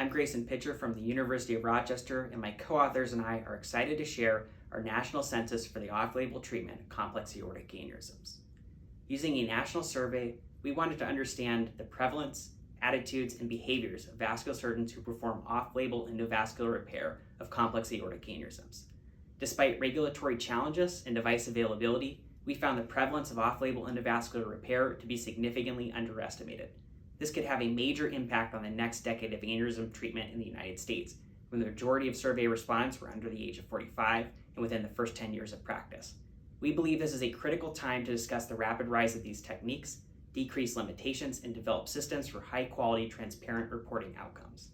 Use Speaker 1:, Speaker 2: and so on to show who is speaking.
Speaker 1: I'm Grayson Pitcher from the University of Rochester, and my co-authors and I are excited to share our national census for the off-label treatment of complex aortic aneurysms. Using a national survey, we wanted to understand the prevalence, attitudes, and behaviors of vascular surgeons who perform off-label endovascular repair of complex aortic aneurysms. Despite regulatory challenges and device availability, we found the prevalence of off-label endovascular repair to be significantly underestimated. This could have a major impact on the next decade of aneurysm treatment in the United States, when the majority of survey respondents were under the age of 45 and within the first 10 years of practice. We believe this is a critical time to discuss the rapid rise of these techniques, decrease limitations, and develop systems for high-quality, transparent reporting outcomes.